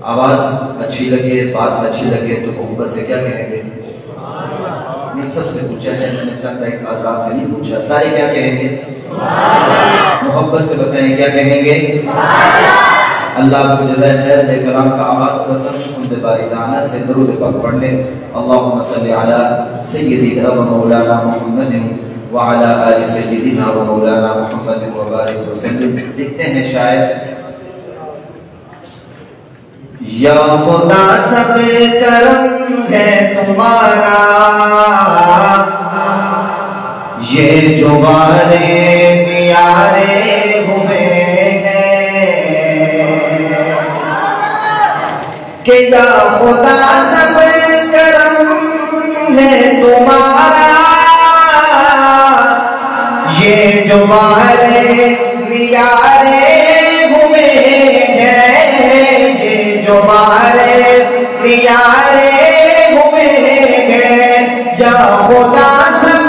आवाज अच्छी लगे, बात अच्छी लगे तो मोहब्बत से क्या कहेंगे? नहीं, सबसे पूछा है मैंने, चंद एक आवाज से नहीं पूछा, सारे क्या कहेंगे? मोहब्बत से बताएं क्या कहेंगे? अल्लाह को जज़ाए खैर दे। कलाम का आगाज़ करकर उनसे बारिकाना से दरूद पाक पढ़ ले। अल्लाहुम्मा सल्ली अला सय्यिदिना व मौलाना मुहम्मदिन व अला आलि सय्यिदिना व मौलाना मुहम्मदिन व बारिक वसल्लिम। लिखते हैं शायर, या खुदा सब करम है तुम्हारा, ये जो बारे प्यारे हुए कि या खुदा सब करम है तुम्हारा, ये जो बारे नियारे हुए हैं, ये जो बारे नियारे हुए हैं, या खुदा सब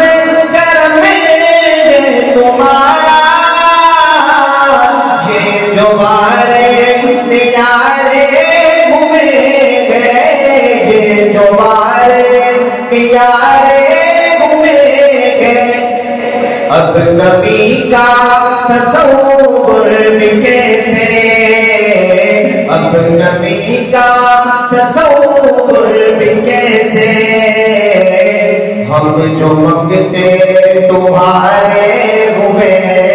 करम है तुम्हारा, ये जो बारे नियारे जो बारे प्यारे हुए हैं। अब नबी का तसव्वुर भी कैसे, अब नबी का तसव्वुर भी कैसे, हम जो मंगते तुम्हारे हुए हैं,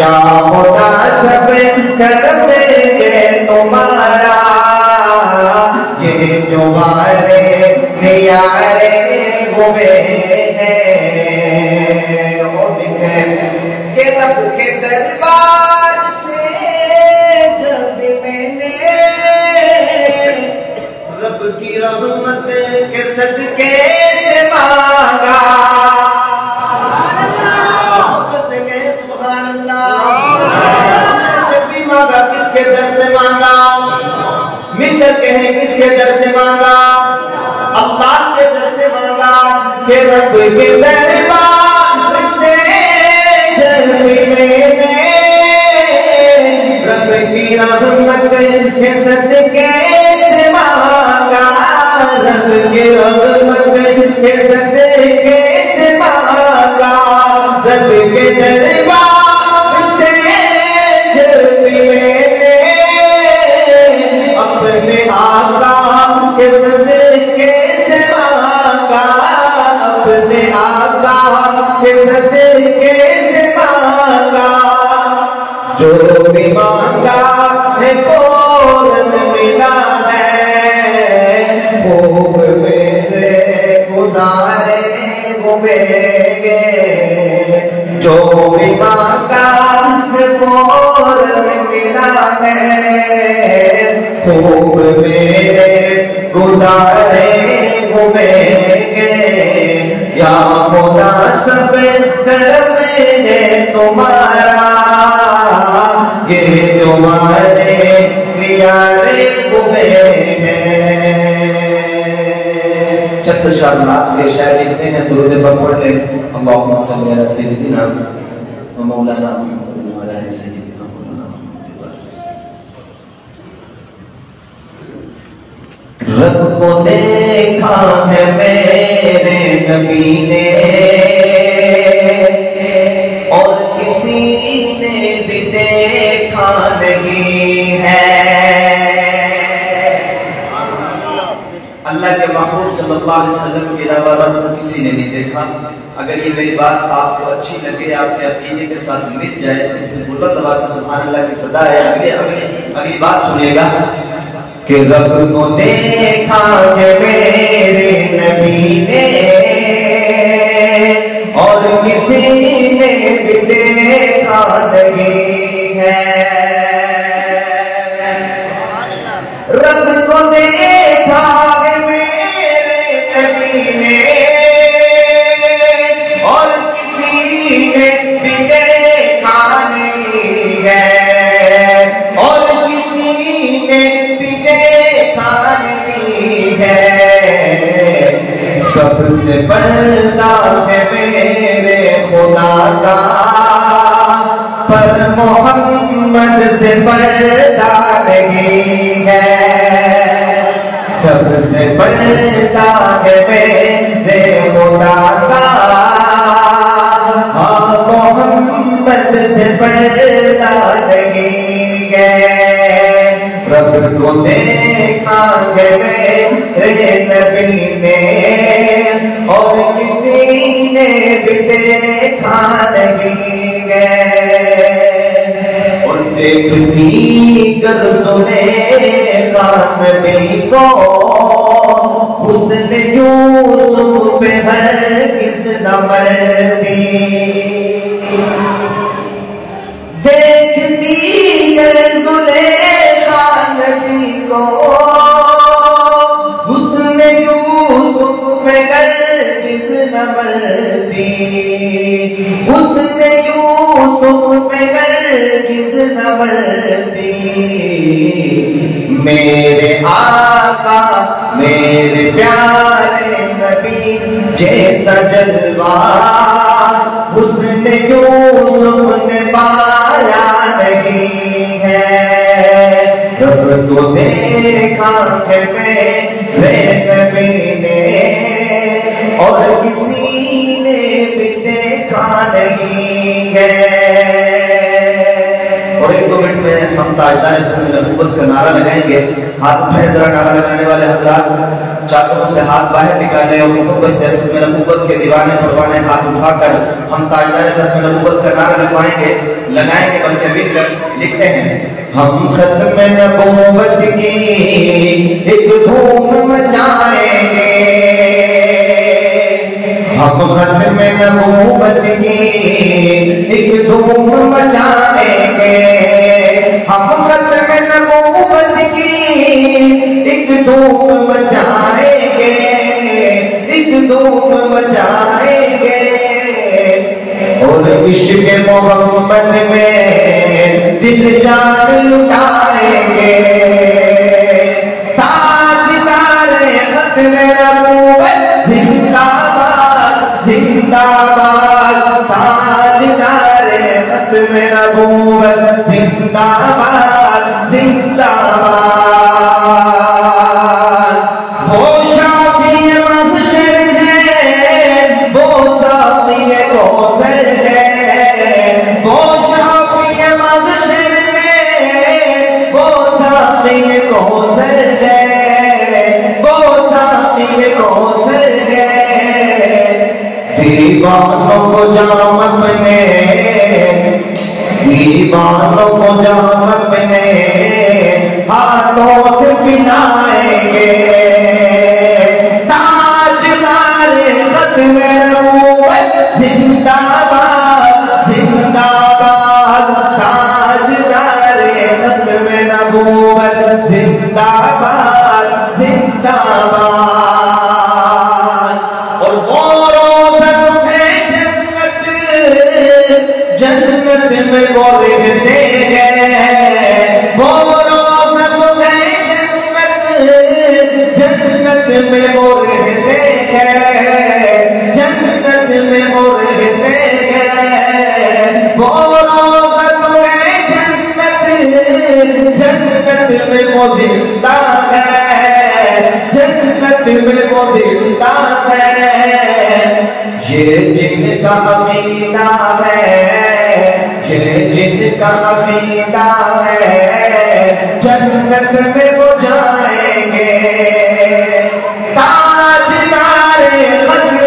या खुदा सब करम है तुम्हारा, ये जो बारे नियारे हुए हैं। के रब के दरबार से जब मैंने रब की रहमत के सदके से मांगा, सुभान अल्लाह, जब भी मांगा किसके दर से मांगा? मिलकर कहें किसके दर से मांगा? अल्लाह के दर से मांगा। कि रब के दरबार से जब मैंने रब की रहमत के सदके से मांगा, रब की रहमत के सदके से मांगा, रब के दरबार से जब मैंने अपने आका के सदके से मांगा, अपने आका के सदके से मांगा, जो भी मांगा है फौरन मिला है, खूब मेरे गुजारे हुए, जो भी मांगा है फौरन मिला है, खूब मेरे गुजारे हुए। या खुदा सब करम है तुम्हारा, ये तुम्हारे प्यारे हुए हैं। छत्र शाह के शायर लिखते हैं, दुरूद पर पढ़ ले। अल्लाहुम्मा सल्ली अला सय्यिदिना व मौलाना मुहम्मद व अला आलि सय्यिदिना। रब को देखा है मेरे नबी ने, और किसी ने भी देखा नहीं है। अल्लाह के महबूब सल्लल्लाहु अलैहि वसल्लम के अलावा रब को किसी ने नहीं देखा। अगर ये मेरी बात आपको अच्छी लगे, आपके अकीदे के साथ मिल जाए तो बुलंद आवाज से सुभान अल्लाह की सदा है। अगली बात सुनिएगा कि रब को देखा है मेरे नबी ने, और किसी ने भी देखा नहीं है। रब को देखा है मेरे नबी ने, और किसी ने भी देखा नहीं है, और किसी ने भी देखा नहीं है। सबसे पर्दा है मेरे खुदा का, पर मोहम्मद से पर्दा नहीं है, सबसे बढ़ता है मेरे खुदा का, हाँ मोहम्मद से बढ़ता नहीं है। रब को देखा है मेरे नबी ने, और किसी ने भी देखा नहीं है। और देखती कर सुने नबी को, उसने यूसुफ पे हरगिज़ न मरती। देखती कर सुने नबी को, उसने यूसुफ पे हरगिज़ न मरती। उसने यूसुफ पे हरगिज़ न मरती। मेरे आका मेरे प्यारे नबी जैसा जलवा उसने यूसुफ ने पाया नहीं है। रब को देखा है मेरे नबी ने, और किसी ने भी देखा नहीं है। और 1-2 मिनट में हम ताजदार नबूवत का नारा लगाएंगे। हाथ उठाए जरा, नारा लगाने वाले हजरात चादरों से हाथ बाहर निकाले और मोहब्बत से खत्म नबूवत के दीवाने परवाने हाथ उठाकर हम ताजदार खत्म नबूवत का नारा लगाएंगे बल्कि लिखते हैं। हम खत्म नबूवत की एक धूम मचाएंगे, हम खत्म नबूवत की एक धूम मचाएंगे, हम खत्म नबूवत की एक धूम मचाएंगे, एक धूम मचाएंगे। और इश्क़ मोहम्मद में दिल जान लुटाएंगे। ताजदार खत्म नबूवत जिंदाबाद जिंदाबाद, ताजदार खत्म नबूवत जिंदाबाद जिंदाबाद। वो शाफी महशर है, वो साफ़ी कौसर है, वो शाफी महशर है, वो साफ़ी कौसर है, वो साफ़ी कौसर है। दीवानों को जाम अपने, दीवानों को जाम अपने हाथों से पिलाएंगे। ताजदार खत्म नबूवत जिंदाबाद जिंदाबाद, ताजदार खत्म नबूवत जिंदाबाद जिंदाबाद। और वो रोज़त है जन्नत में वो रहते हैं, वो रोज़त है जन्नत में वो रहते हैं, जन्नत में वो रहते हैं। वो रोज़त है जन्नत में वो जिंदा है, जन्नत में वो जिंदा है। ये जिनका अकीदा है, ये जिनका अकीदा है, जन्नत में वो जाएंगे। ताजदार खत्म